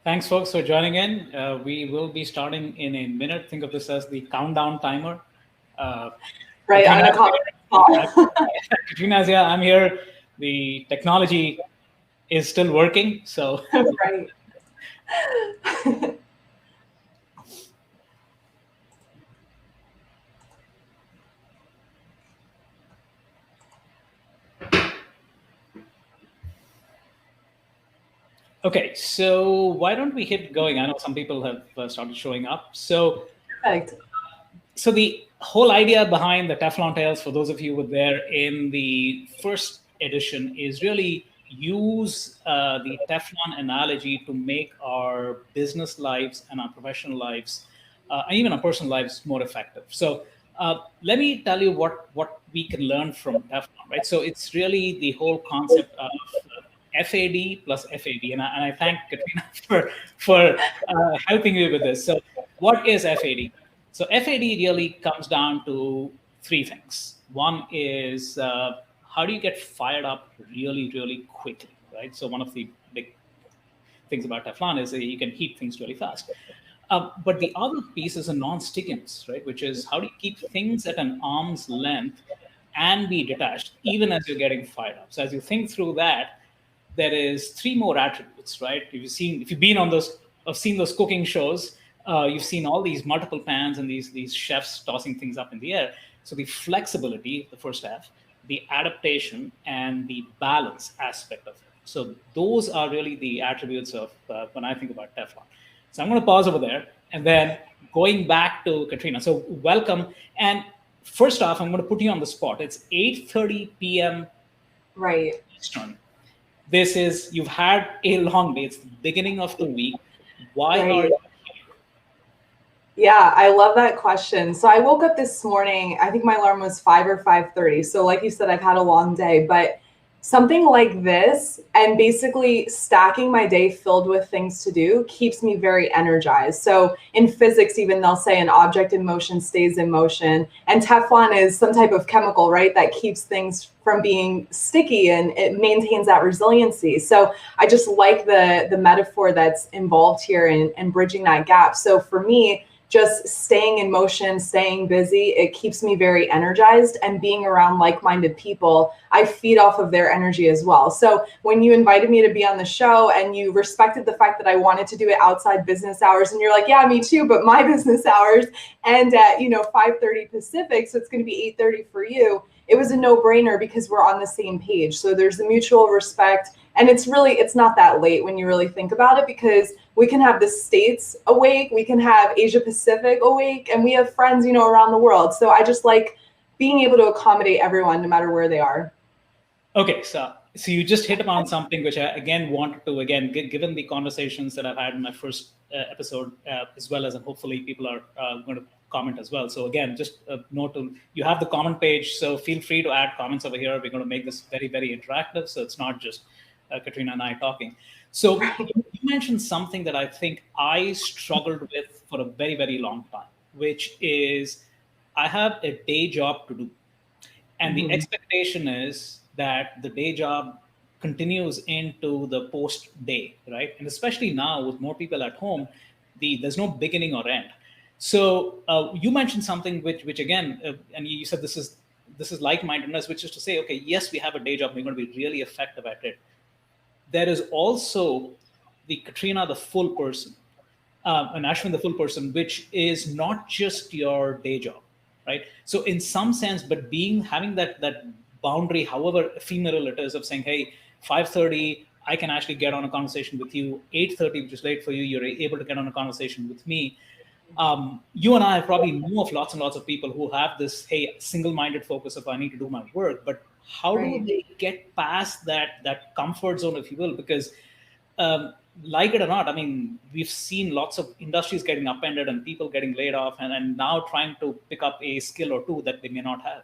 Thanks, folks, for joining in. We will be starting in a minute. Think of this as the countdown timer. Uh, Right, I'm Katrina, gonna call it. Katrina's here. I'm here. The technology is still working. So, Right. okay. So why don't we hit going? I know some people have started showing up. Perfect. So the whole idea behind the Teflon Tales, for those of you who were there in the first edition, is really use the Teflon analogy to make our business lives and our professional lives, and even our personal lives, more effective. So let me tell you what we can learn from Teflon, right? So it's really the whole concept of FAD plus FAD, and I thank Katrina for helping me with this. So what is FAD? So FAD really comes down to three things. One is how do you get fired up really, really quickly, right? So one of the big things about Teflon is that you can heat things really fast. But the other piece is a non-stickiness, right? Which is how do you keep things at an arm's length and be detached, even as you're getting fired up. So as you think through that, there is three more attributes, right? If you've been on those, I've seen those cooking shows, you've seen all these multiple pans and these chefs tossing things up in the air. So the flexibility, the first half, the adaptation, and the balance aspect of it. So those are really the attributes of when I think about Teflon. So I'm going to pause over there, and then going back to Katrina. So welcome. And first off, I'm going to put you on the spot. It's 8:30 p.m. Right. Eastern. You've had a long day. It's the beginning of the week. Why Right. are you here? Yeah, I love that question. So I woke up this morning, I think my alarm was 5 or 5:30. So like you said, I've had a long day, but something like this and basically stacking my day filled with things to do keeps me very energized. So in physics, even they'll say an object in motion stays in motion. And Teflon is some type of chemical, right, that keeps things from being sticky and it maintains that resiliency. So I just like the metaphor that's involved here and bridging that gap. So for me, just staying in motion, staying busy, it keeps me very energized, and being around like-minded people, I feed off of their energy as well. So when you invited me to be on the show and you respected the fact that I wanted to do it outside business hours, and you're like, yeah, me too, but my business hours and at 5:30 Pacific, so it's going to be 8:30 for you. It was a no-brainer because we're on the same page. So there's the mutual respect. And it's not that late when you really think about it, because we can have the States awake, we can have Asia Pacific awake, and we have friends, around the world. So I just like being able to accommodate everyone no matter where they are. Okay, so you just hit upon something which I again wanted to given the conversations that I've had in my first episode, as well as, and hopefully people are going to comment as well. So again, just a note to you have the comment page, so feel free to add comments over here. We're going to make this very, very interactive, so it's not just Katrina and I talking. So you mentioned something that I think I struggled with for a very, very long time, which is I have a day job to do. And the expectation is that the day job continues into the post day, right? And especially now with more people at home, there's no beginning or end. So you mentioned something which again, and you said this is like-mindedness, which is to say, okay, yes, we have a day job, we're going to be really effective at it. There is also the Katrina, the full person, and Ashwin, the full person, which is not just your day job, right? So in some sense, but having that boundary, however ephemeral it is, of saying, hey, 5:30, I can actually get on a conversation with you. 8:30, which is late for you, you're able to get on a conversation with me. You and I probably know of lots and lots of people who have this, hey, single-minded focus of I need to do my work, but how do they get past that comfort zone, if you will? Because like it or not, I mean, we've seen lots of industries getting upended and people getting laid off and now trying to pick up a skill or two that they may not have.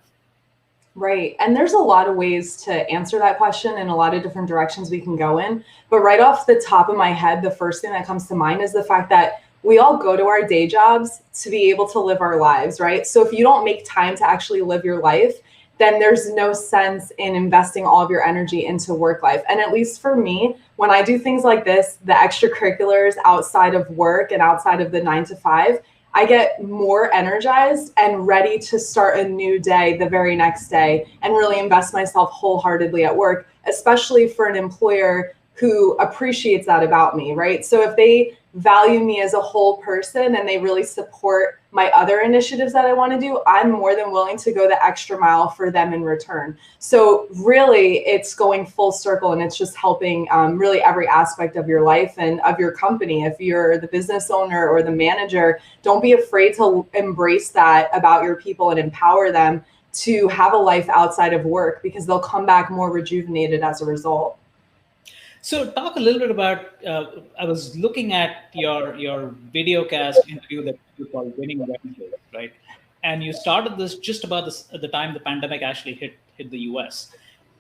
Right. And there's a lot of ways to answer that question and a lot of different directions we can go in. But right off the top of my head, the first thing that comes to mind is the fact that we all go to our day jobs to be able to live our lives, right? So if you don't make time to actually live your life, then there's no sense in investing all of your energy into work life. And at least for me, when I do things like this, the extracurriculars outside of work and outside of the 9 to 5, I get more energized and ready to start a new day the very next day and really invest myself wholeheartedly at work, especially for an employer who appreciates that about me, right? So if they value me as a whole person and they really support my other initiatives that I want to do, I'm more than willing to go the extra mile for them in return. So really, it's going full circle, and it's just helping really every aspect of your life and of your company. If you're the business owner or the manager, don't be afraid to embrace that about your people and empower them to have a life outside of work, because they'll come back more rejuvenated as a result. So talk a little bit about. I was looking at your video cast interview that you called "Winning Wednesday," right? And you started this just about this at the time the pandemic actually hit the U.S.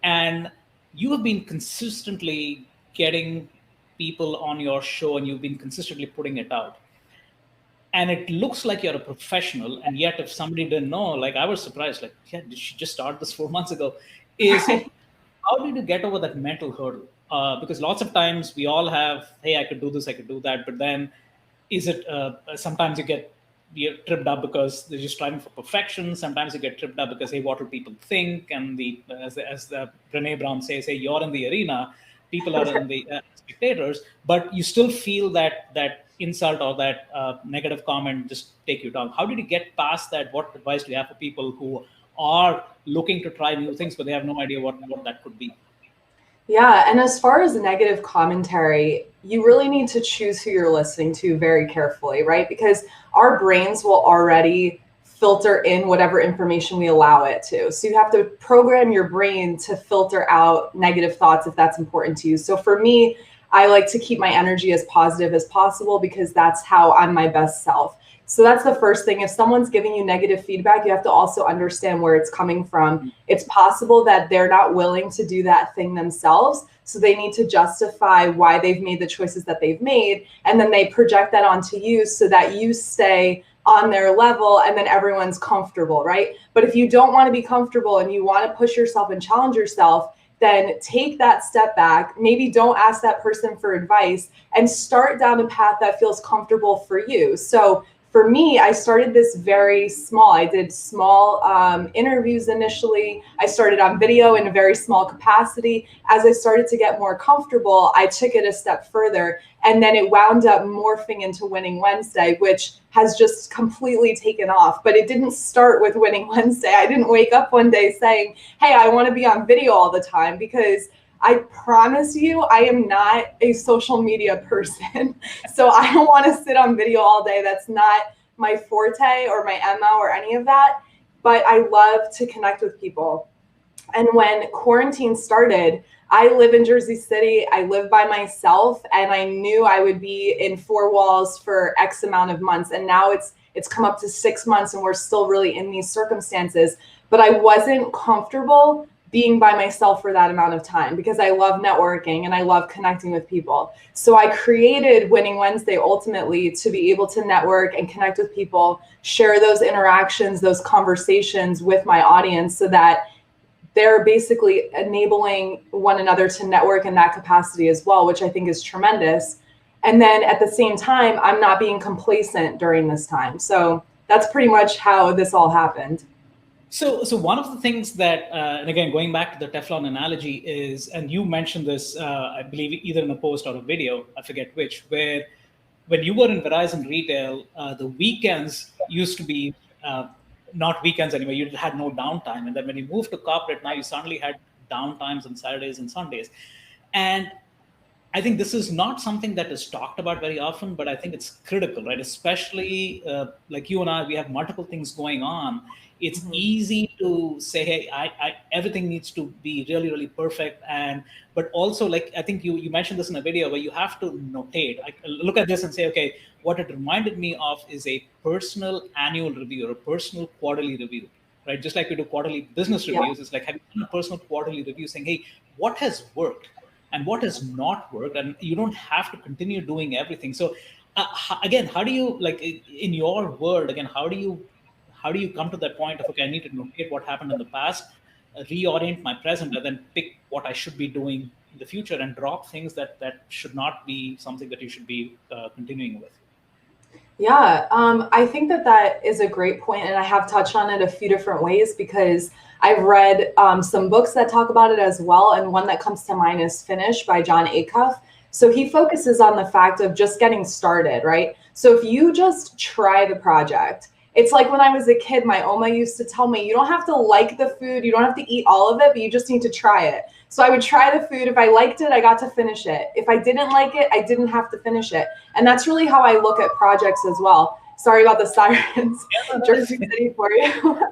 And you have been consistently getting people on your show, and you've been consistently putting it out. And it looks like you're a professional, and yet if somebody didn't know, like I was surprised, like, yeah, did she just start this 4 months ago? Is how did you get over that mental hurdle? Because lots of times we all have, hey, I could do this, I could do that, but then is it sometimes you're tripped up because they're just striving for perfection. Sometimes you get tripped up because, hey, what will people think? And as the Brene Brown says, hey, you're in the arena, people are in the spectators, but you still feel that insult or that negative comment just take you down. How did you get past that? What advice do you have for people who are looking to try new things, but they have no idea what that could be? Yeah, and as far as negative commentary, you really need to choose who you're listening to very carefully, right? Because our brains will already filter in whatever information we allow it to. So you have to program your brain to filter out negative thoughts if that's important to you. So for me, I like to keep my energy as positive as possible, because that's how I'm my best self. So that's the first thing. If someone's giving you negative feedback, you have to also understand where it's coming from. It's possible that they're not willing to do that thing themselves. So they need to justify why they've made the choices that they've made. And then they project that onto you so that you stay on their level and then everyone's comfortable, right? But if you don't want to be comfortable and you want to push yourself and challenge yourself, then take that step back. Maybe don't ask that person for advice and start down a path that feels comfortable for you. So for me, I started this very small. I did small interviews initially. I started on video in a very small capacity. As I started to get more comfortable, I took it a step further. And then it wound up morphing into Winning Wednesday, which has just completely taken off. But it didn't start with Winning Wednesday. I didn't wake up one day saying, hey, I want to be on video all the time, because I promise you, I am not a social media person. So I don't want to sit on video all day. That's not my forte or my MO or any of that. But I love to connect with people. And when quarantine started, I live in Jersey City. I live by myself, and I knew I would be in four walls for X amount of months. And now it's come up to 6 months, and we're still really in these circumstances. But I wasn't comfortable being by myself for that amount of time, because I love networking and I love connecting with people. So I created Winning Wednesday ultimately to be able to network and connect with people, share those interactions, those conversations with my audience, so that they're basically enabling one another to network in that capacity as well, which I think is tremendous. And then at the same time, I'm not being complacent during this time. So that's pretty much how this all happened. So one of the things that, and again, going back to the Teflon analogy is, and you mentioned this, I believe either in a post or a video, I forget which, where when you were in Verizon retail, the weekends used to be not weekends anymore. You had no downtime. And then when you moved to corporate, now you suddenly had downtimes on Saturdays and Sundays. And I think this is not something that is talked about very often, but I think it's critical, right? Especially like you and I, we have multiple things going on. It's easy to say, hey, everything needs to be really, really perfect. But also, like, I think you mentioned this in a video where you have to notate. I look at this and say, okay, what it reminded me of is a personal annual review or a personal quarterly review, right? Just like we do quarterly business reviews, it's like having a personal quarterly review saying, hey, what has worked and what has not worked, and you don't have to continue doing everything. So again, how do you, like, in your world, again, how do you come to that point of, okay, I need to notate what happened in the past, reorient my present and then pick what I should be doing in the future and drop things that should not be something that you should be continuing with. Yeah, I think that is a great point, and I have touched on it a few different ways because I've read some books that talk about it as well, and one that comes to mind is Finish by John Acuff. So he focuses on the fact of just getting started, right? So if you just try the project, it's like when I was a kid, my Oma used to tell me, you don't have to like the food, you don't have to eat all of it, but you just need to try it. So I would try the food. If I liked it, I got to finish it. If I didn't like it, I didn't have to finish it. And that's really how I look at projects as well. Sorry about the sirens. Jersey City for you.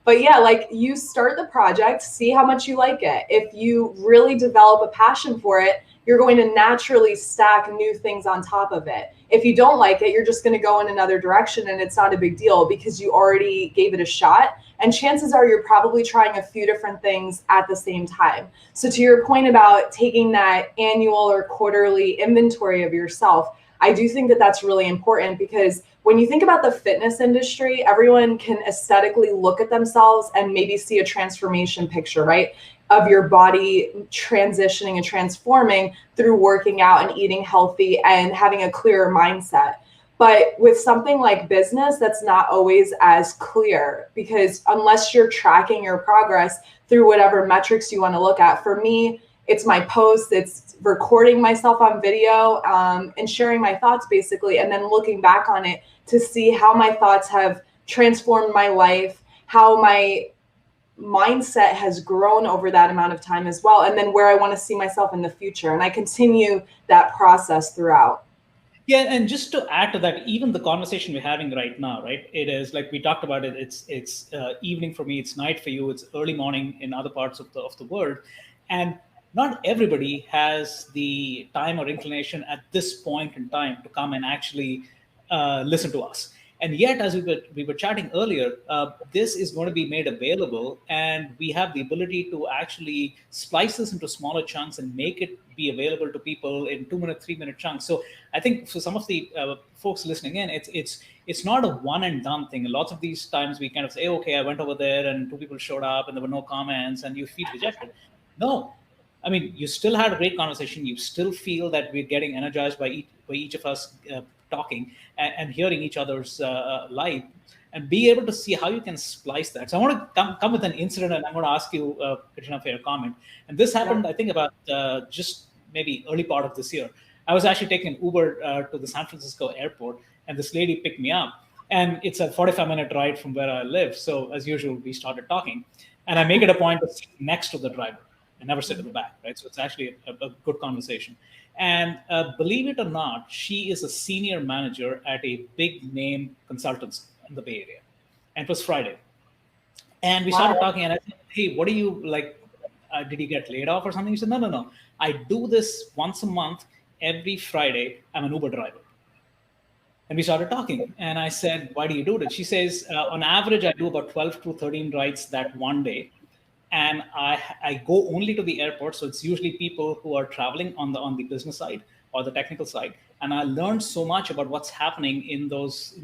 But yeah, like you start the project, see how much you like it. If you really develop a passion for it, you're going to naturally stack new things on top of it. If you don't like it, you're just going to go in another direction and it's not a big deal because you already gave it a shot. And chances are you're probably trying a few different things at the same time. So to your point about taking that annual or quarterly inventory of yourself, I do think that that's really important because when you think about the fitness industry, everyone can aesthetically look at themselves and maybe see a transformation picture, right? Of your body transitioning and transforming through working out and eating healthy and having a clearer mindset. But with something like business, that's not always as clear because unless you're tracking your progress through whatever metrics you want to look at, for me, it's my posts, it's recording myself on video and sharing my thoughts basically, and then looking back on it to see how my thoughts have transformed my life, how my mindset has grown over that amount of time as well, and then where I want to see myself in the future. And I continue that process throughout. Yeah, and just to add to that, even the conversation we're having right now, right? It is like we talked about it. It's evening for me. It's night for you. It's early morning in other parts of the world, and not everybody has the time or inclination at this point in time to come and actually listen to us. And yet, as we were chatting earlier, this is going to be made available, and we have the ability to actually splice this into smaller chunks and make it be available to people in 2-minute, 3-minute chunks. So I think for some of the folks listening in, it's not a one and done thing. Lots of these times we kind of say, okay, I went over there and 2 people showed up and there were no comments, and you feel rejected. No. I mean, you still had a great conversation. You still feel that we're getting energized by each of us talking and hearing each other's live, and be able to see how you can splice that. So I want to come with an incident, and I'm going to ask you, Katrina, for your comment. And this happened, I think, about just maybe early part of this year. I was actually taking an Uber to the San Francisco airport, and this lady picked me up. And it's a 45-minute ride from where I live. So as usual, we started talking. And I make it a point to sit next to the driver. I never sit in the back, right? So it's actually a good conversation. And believe it or not, she is a senior manager at a big name consultancy in the Bay Area. And it was Friday. And we started talking, and I said, hey, what do you like? Did you get laid off or something? She said, no. I do this once a month, every Friday. I'm an Uber driver. And we started talking. And I said, why do you do that? She says, on average, I do about 12 to 13 rides that one day. And I go only to the airport. So it's usually people who are traveling on the business side or the technical side. And I learned so much about what's happening in those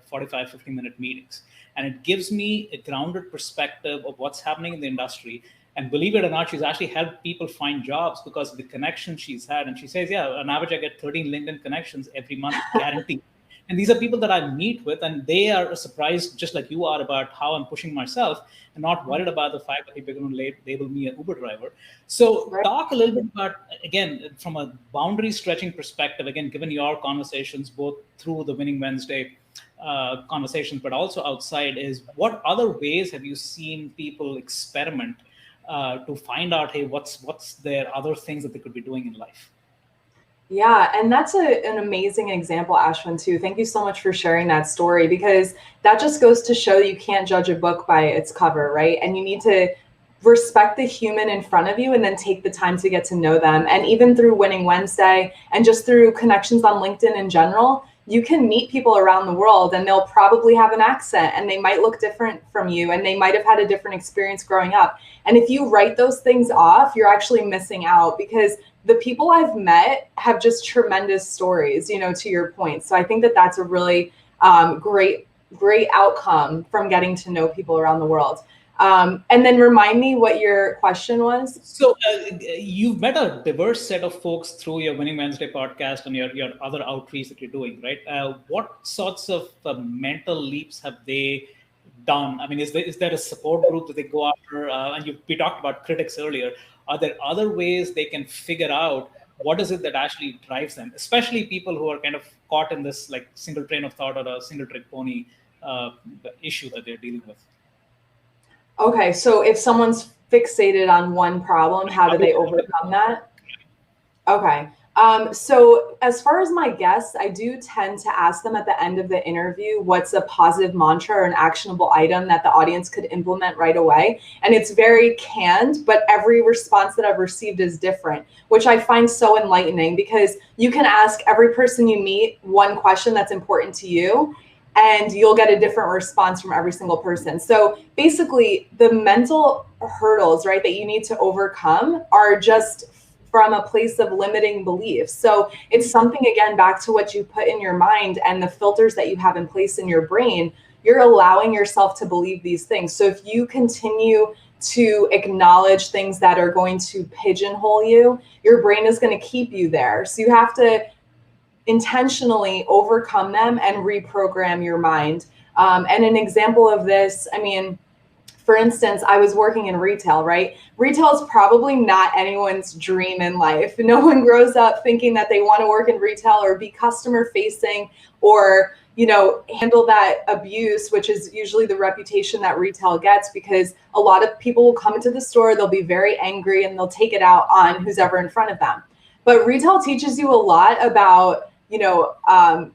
45, 15-minute meetings. And it gives me a grounded perspective of what's happening in the industry. And believe it or not, she's actually helped people find jobs because of the connections she's had. And she says, yeah, on average, I get 13 LinkedIn connections every month, guaranteed. And these are people that I meet with, and they are surprised, just like you are, about how I'm pushing myself and not worried about the fact that people are going to label me an Uber driver. So talk a little bit about, again, from a boundary stretching perspective, again, given your conversations, both through the Winning Wednesday conversations, but also outside, is what other ways have you seen people experiment to find out, hey, what's their other things that they could be doing in life? Yeah, and that's an amazing example, Ashwin, too. Thank you so much for sharing that story, because that just goes to show you can't judge a book by its cover, right? And you need to respect the human in front of you and then take the time to get to know them. And even through Winning Wednesday and just through connections on LinkedIn in general, you can meet people around the world and they'll probably have an accent and they might look different from you and they might have had a different experience growing up. And if you write those things off, you're actually missing out, because the people I've met have just tremendous stories, you know, to your point. So I think that that's a really great outcome from getting to know people around the world. And then remind me what your question was. So you've met a diverse set of folks through your Winning Wednesday podcast and your other outreach that you're doing, right? What sorts of mental leaps have they done? I mean, is there a support group that they go after? And we talked about critics earlier. Are there other ways they can figure out what is it that actually drives them, especially people who are kind of caught in this like single train of thought or a single trick pony uh, issue that they're dealing with? Okay, so if someone's fixated on one problem, how do they overcome that? Okay. So as far as my guests, I do tend to ask them at the end of the interview, what's a positive mantra or an actionable item that the audience could implement right away? And it's very canned, but every response that I've received is different, which I find so enlightening because you can ask every person you meet one question that's important to you, and you'll get a different response from every single person. So basically, the mental hurdles, right, that you need to overcome are just from a place of limiting beliefs. So it's something, again, back to what you put in your mind and the filters that you have in place in your brain. You're allowing yourself to believe these things. So if you continue to acknowledge things that are going to pigeonhole you, your brain is going to keep you there. So you have to intentionally overcome them and reprogram your mind. And an example of this, I mean, for instance, I was working in retail, right? Retail is probably not anyone's dream in life. No one grows up thinking that they want to work in retail or be customer facing or, handle that abuse, which is usually the reputation that retail gets, because a lot of people will come into the store, they'll be very angry and they'll take it out on who's ever in front of them. But retail teaches you a lot about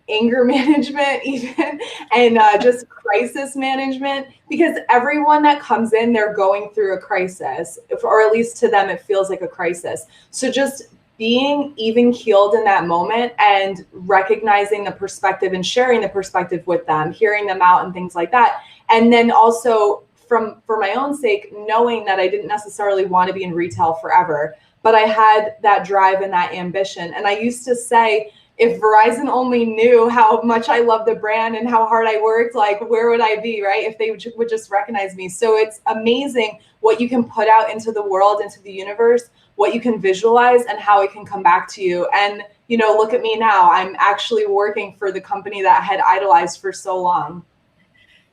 anger management even, and just crisis management, because everyone that comes in, they're going through a crisis, or at least to them, it feels like a crisis. So just being even keeled in that moment and recognizing the perspective and sharing the perspective with them, hearing them out and things like that. And then also for my own sake, knowing that I didn't necessarily want to be in retail forever, but I had that drive and that ambition. And I used to say, if Verizon only knew how much I love the brand and how hard I worked, like, where would I be, right? If they would just recognize me. So it's amazing what you can put out into the world, into the universe, what you can visualize and how it can come back to you. And, look at me now. I'm actually working for the company that I had idolized for so long.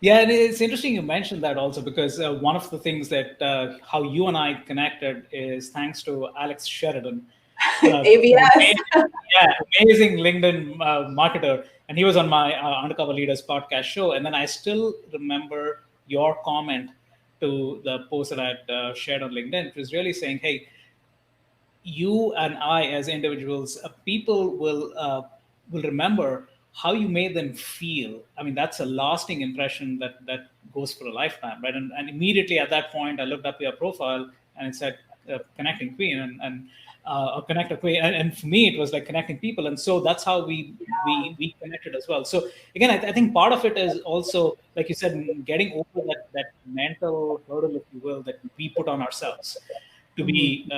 Yeah, and it's interesting you mentioned that also, because one of the things that how you and I connected is thanks to Alex Sheridan. ABS. Amazing LinkedIn marketer. And he was on my Undercover Leaders podcast show. And then I still remember your comment to the post that I shared on LinkedIn. It was really saying, hey, you and I as individuals, people will remember how you made them feel. I mean, that's a lasting impression that goes for a lifetime, right? And immediately at that point, I looked up your profile and it said connecting queen and connect a queen. And for me, it was like connecting people. And so that's how we connected as well. So again, I think part of it is also, like you said, getting over that mental hurdle, if you will, that we put on ourselves to be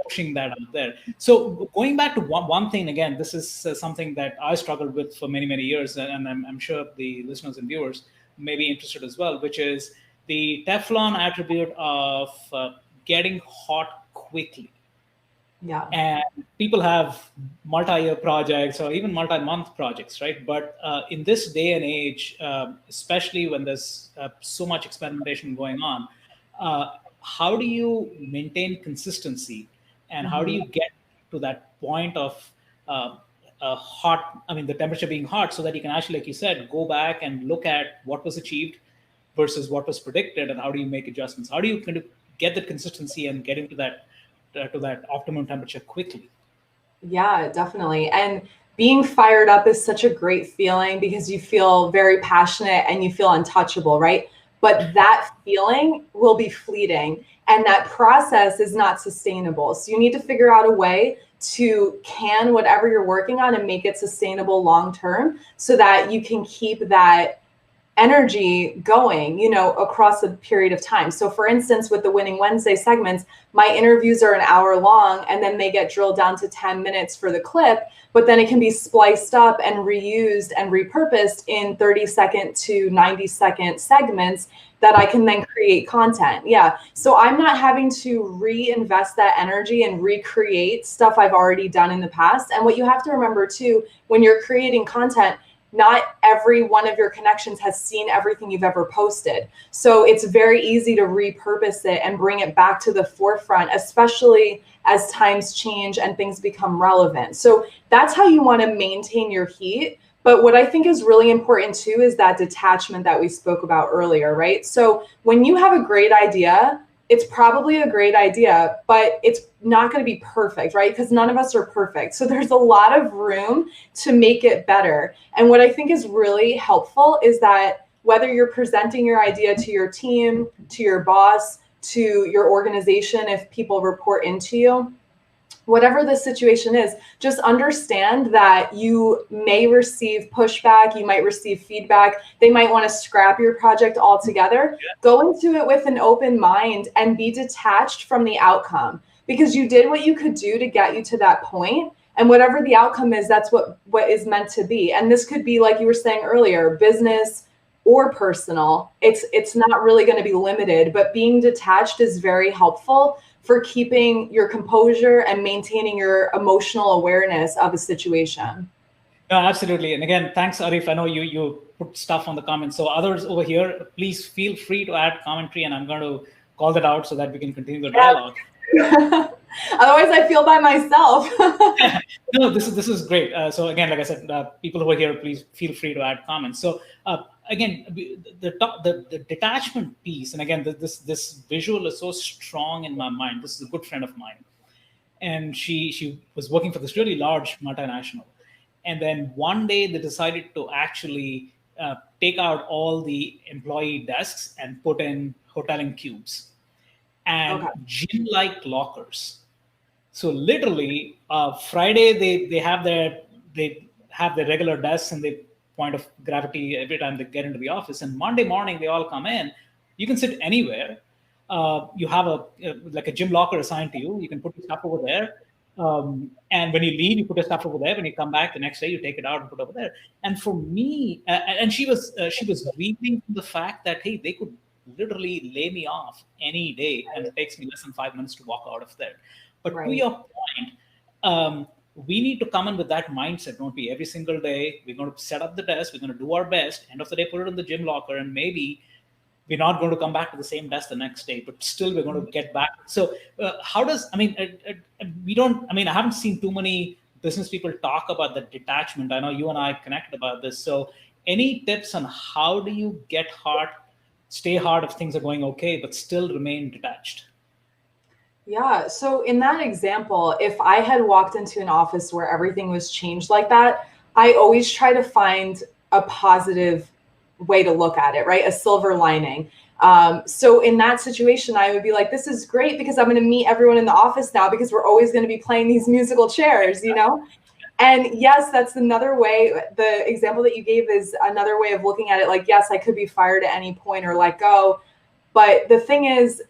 pushing that out there. So going back to one thing, again, this is something that I struggled with for many, many years, and I'm sure the listeners and viewers may be interested as well, which is the Teflon attribute of getting hot quickly. Yeah. And people have multi-year projects or even multi-month projects, right? But in this day and age, especially when there's so much experimentation going on, how do you maintain consistency? And how do you get to that point of the temperature being hot, so that you can actually, like you said, go back and look at what was achieved versus what was predicted, and how do you make adjustments? How do you kind of get that consistency and get into that optimum temperature quickly? Yeah, definitely. And being fired up is such a great feeling because you feel very passionate and you feel untouchable, right? But that feeling will be fleeting and that process is not sustainable. So you need to figure out a way to can whatever you're working on and make it sustainable long term so that you can keep that energy going, across a period of time. So for instance, with the Winning Wednesday segments, my interviews are an hour long and then they get drilled down to 10 minutes for the clip, but then it can be spliced up and reused and repurposed in 30-second to 90-second segments that I can then create content. Yeah. So I'm not having to reinvest that energy and recreate stuff I've already done in the past. And what you have to remember too, when you're creating content, not every one of your connections has seen everything you've ever posted. So it's very easy to repurpose it and bring it back to the forefront, especially as times change and things become relevant. So that's how you want to maintain your heat. But what I think is really important too is that detachment that we spoke about earlier, right? So when you have a great idea, it's probably a great idea, but it's not going to be perfect, right? Because none of us are perfect. So there's a lot of room to make it better. And what I think is really helpful is that whether you're presenting your idea to your team, to your boss, to your organization, if people report into you, whatever the situation is, just understand that you may receive pushback, you might receive feedback, they might want to scrap your project altogether. Go into it with an open mind and be detached from the outcome, because you did what you could do to get you to that point. And whatever the outcome is, that's what is meant to be. And this could be, like you were saying earlier, business or personal. It's not really going to be limited, but being detached is very helpful for keeping your composure and maintaining your emotional awareness of a situation. No, absolutely. And again, thanks, Arif. I know you put stuff on the comments. So others over here, please feel free to add commentary, and I'm going to call that out so that we can continue the dialogue. Otherwise, I feel by myself. No, this is great. So again, like I said, people who are here, please feel free to add comments. So again, the detachment piece, and again, this visual is so strong in my mind. This is a good friend of mine, and she was working for this really large multinational, and then one day they decided to actually take out all the employee desks and put in hoteling cubes and gym-like lockers. So literally, Friday they have their regular desks and they point of gravity every time they get into the office. And Monday morning they all come in. You can sit anywhere. You have like a gym locker assigned to you. You can put your stuff over there. And when you leave, you put your stuff over there. When you come back the next day, you take it out and put it over there. And for me, and she was reading the fact that, hey, they could literally lay me off any day, and it takes me less than 5 minutes to walk out of there. But to your point, we need to come in with that mindset, don't we? Every single day, we're going to set up the desk, we're going to do our best. End of the day, put it in the gym locker, and maybe we're not going to come back to the same desk the next day, but still we're going to get back. So how does, I haven't seen too many business people talk about the detachment. I know you and I connected about this. So any tips on how do you stay hard if things are going okay, but still remain detached? Yeah. So in that example, if I had walked into an office where everything was changed like that, I always try to find a positive way to look at it, right? A silver lining. So in that situation, I would be like, this is great because I'm going to meet everyone in the office now because we're always going to be playing these musical chairs, you know? And yes, that's another way. The example that you gave is another way of looking at it. Like, yes, I could be fired at any point or let go. But the thing is,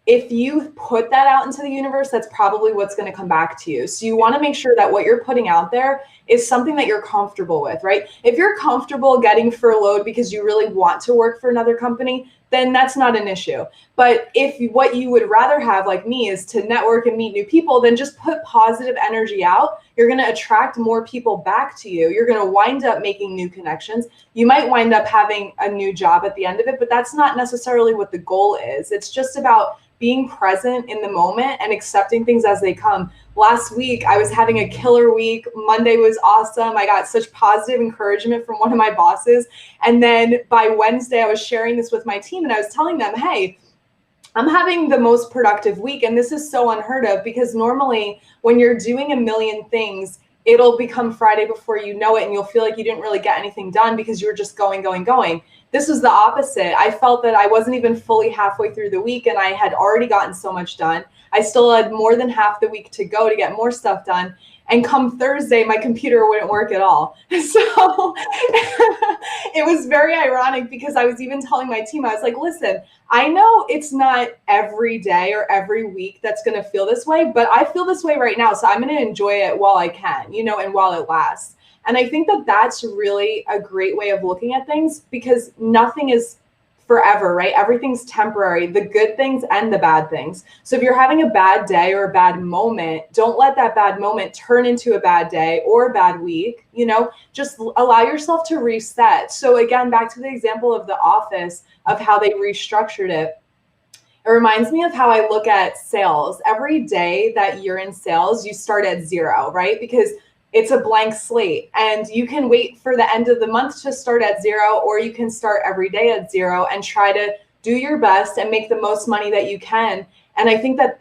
if you put that out into the universe, that's probably what's going to come back to you. So you want to make sure that what you're putting out there is something that you're comfortable with, right? If you're comfortable getting furloughed because you really want to work for another company, then that's not an issue. But if what you would rather have, like me, is to network and meet new people, then just put positive energy out. You're going to attract more people back to you. You're going to wind up making new connections. You might wind up having a new job at the end of it, but that's not necessarily what the goal is. It's just about being present in the moment and accepting things as they come. Last week, I was having a killer week. Monday was awesome. I got such positive encouragement from one of my bosses. And then by Wednesday, I was sharing this with my team and I was telling them, hey, I'm having the most productive week. And this is so unheard of because normally when you're doing a million things, it'll become Friday before you know it and you'll feel like you didn't really get anything done because you were just going. This was the opposite. I felt that I wasn't even fully halfway through the week and I had already gotten so much done. I still had more than half the week to go to get more stuff done. And come Thursday, my computer wouldn't work at all. So it was very ironic because I was even telling my team, I was like, listen, I know it's not every day or every week that's going to feel this way, but I feel this way right now. So I'm going to enjoy it while I can, you know, and while it lasts. And I think that that's really a great way of looking at things because nothing is forever, right? Everything's temporary, the good things and the bad things. So if you're having a bad day or a bad moment, don't let that bad moment turn into a bad day or a bad week, just allow yourself to reset. So again, back to the example of the office, of how they restructured it. It reminds me of how I look at sales. Every day that you're in sales, you start at zero, right? Because it's a blank slate, and you can wait for the end of the month to start at zero, or you can start every day at zero and try to do your best and make the most money that you can. And I think that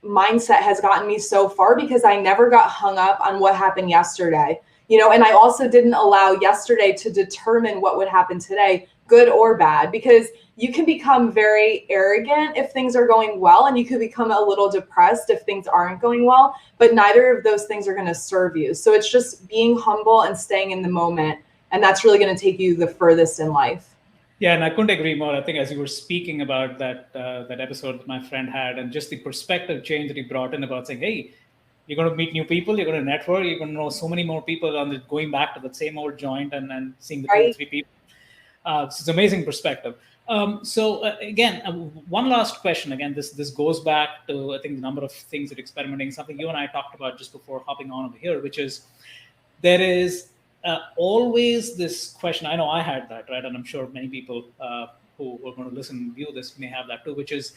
mindset has gotten me so far, because I never got hung up on what happened yesterday, and I also didn't allow yesterday to determine what would happen today, good or bad, because you can become very arrogant if things are going well, and you could become a little depressed if things aren't going well, but neither of those things are going to serve you. So it's just being humble and staying in the moment, and that's really going to take you the furthest in life. Yeah, and I couldn't agree more. I think as you were speaking about that episode that my friend had, and just the perspective change that he brought in about saying, hey, you're going to meet new people, you're going to network, you're going to know so many more people on going back to the same old joint and seeing the two or three people. So it's amazing perspective. Again, one last question. Again, this goes back to, I think, the number of things that experimenting, something you and I talked about just before hopping on over here, which is there is always this question. I know I had that, right? And I'm sure many people who are going to listen and view this may have that too, which is,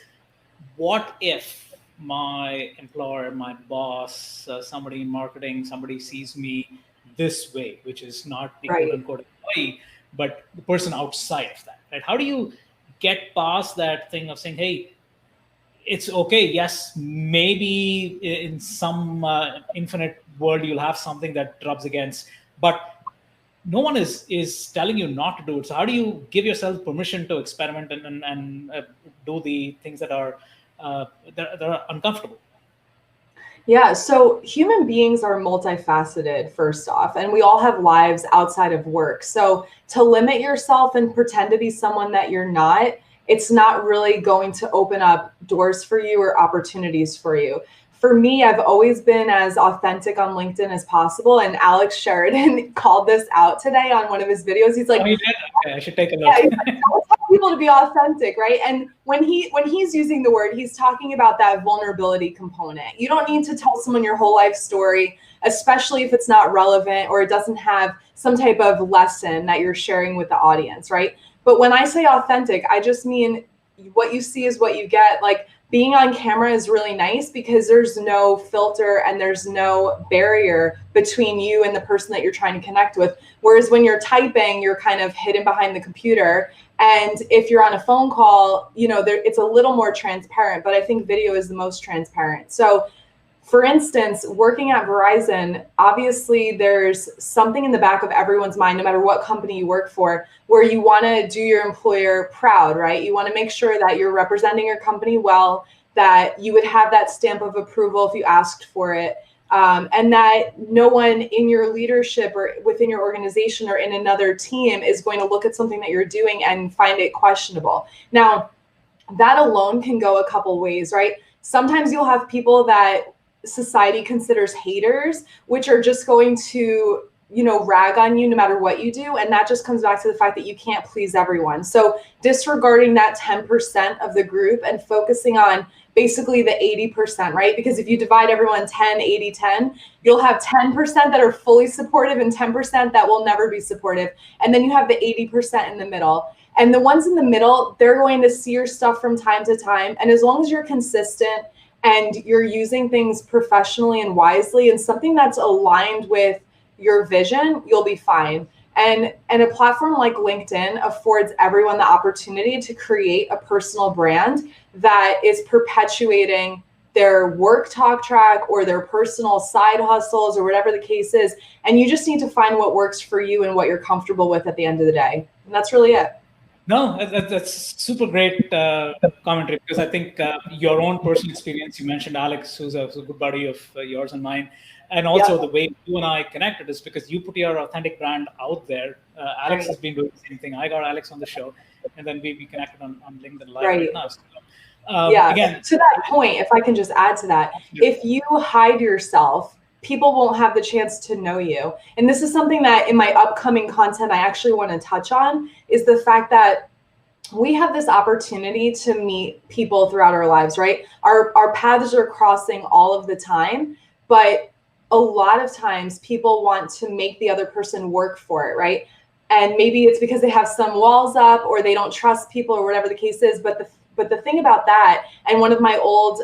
what if my employer, my boss, somebody in marketing, somebody sees me this way, which is not the quote unquote employee, but the person outside of that, right? How do you get past that thing of saying, hey, it's okay. Yes, maybe in some infinite world, you'll have something that rubs against, but no one is telling you not to do it. So how do you give yourself permission to experiment and do the things that are uncomfortable? Yeah, so human beings are multifaceted, first off, and we all have lives outside of work. So to limit yourself and pretend to be someone that you're not, it's not really going to open up doors for you or opportunities for you. For me, I've always been as authentic on LinkedIn as possible. And Alex Sheridan called this out today on one of his videos. He's like, okay, I should take a look. Yeah, he's like, don't tell people to be authentic, right? And when he's using the word, he's talking about that vulnerability component. You don't need to tell someone your whole life story, especially if it's not relevant or it doesn't have some type of lesson that you're sharing with the audience, right? But when I say authentic, I just mean what you see is what you get. Like, being on camera is really nice because there's no filter and there's no barrier between you and the person that you're trying to connect with. Whereas when you're typing, you're kind of hidden behind the computer. And if you're on a phone call, it's a little more transparent, but I think video is the most transparent. So for instance, working at Verizon, obviously there's something in the back of everyone's mind, no matter what company you work for, where you want to do your employer proud, right? You want to make sure that you're representing your company well, that you would have that stamp of approval if you asked for it, and that no one in your leadership or within your organization or in another team is going to look at something that you're doing and find it questionable. Now, that alone can go a couple ways, right? Sometimes you'll have people that society considers haters, which are just going to, rag on you no matter what you do. And that just comes back to the fact that you can't please everyone. So disregarding that 10% of the group and focusing on basically the 80%, right? Because if you divide everyone 10, 80, 10, you'll have 10% that are fully supportive and 10% that will never be supportive. And then you have the 80% in the middle. And the ones in the middle, they're going to see your stuff from time to time. And as long as you're consistent and you're using things professionally and wisely and something that's aligned with your vision, you'll be fine. And a platform like LinkedIn affords everyone the opportunity to create a personal brand that is perpetuating their work talk track or their personal side hustles or whatever the case is. And you just need to find what works for you and what you're comfortable with at the end of the day. And that's really it. No, that's super great commentary, because I think your own personal experience, you mentioned Alex, who's a good buddy of yours and mine, and also the way you and I connected is because you put your authentic brand out there. Alex has been doing the same thing. I got Alex on the show, and then we connected on LinkedIn Live right now. So, again, to that point, if I can just add to that, if you hide yourself, people won't have the chance to know you. And this is something that in my upcoming content, I actually want to touch on, is the fact that we have this opportunity to meet people throughout our lives, right? Our paths are crossing all of the time, but a lot of times people want to make the other person work for it, right? And maybe it's because they have some walls up or they don't trust people or whatever the case is. But the thing about that, and one of my old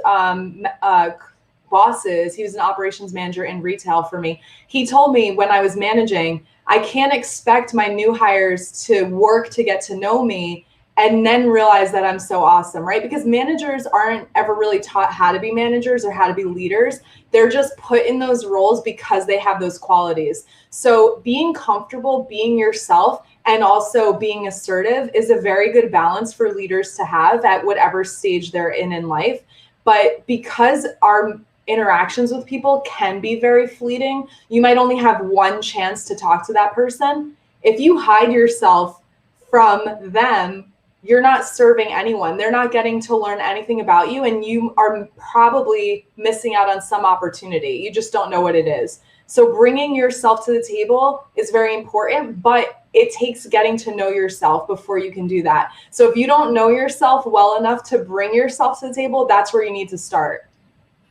bosses, he was an operations manager in retail for me. He told me when I was managing, I can't expect my new hires to work to get to know me and then realize that I'm so awesome, right? Because managers aren't ever really taught how to be managers or how to be leaders. They're just put in those roles because they have those qualities. So being comfortable, being yourself, and also being assertive is a very good balance for leaders to have at whatever stage they're in life. But because our interactions with people can be very fleeting, you might only have one chance to talk to that person. If you hide yourself from them, you're not serving anyone. They're not getting to learn anything about you, and you are probably missing out on some opportunity. You just don't know what it is. So bringing yourself to the table is very important, but it takes getting to know yourself before you can do that. So if you don't know yourself well enough to bring yourself to the table, that's where you need to start.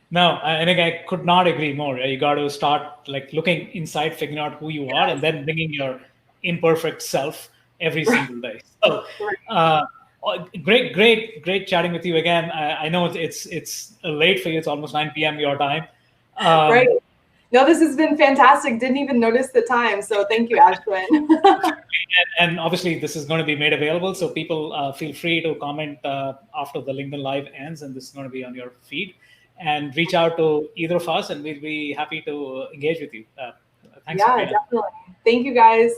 No, I think I could not agree more. You got to start like looking inside, figuring out who you are, and then bringing your imperfect self every single day. So, great chatting with you again. I know it's late for you. It's almost 9 p.m. your time. Right. No, this has been fantastic. Didn't even notice the time. So thank you, Ashwin. and obviously, this is going to be made available. So people feel free to comment after the LinkedIn Live ends, and this is going to be on your feed. And reach out to either of us, and we'll be happy to engage with you. Thanks. Yeah, definitely. Thank you, guys.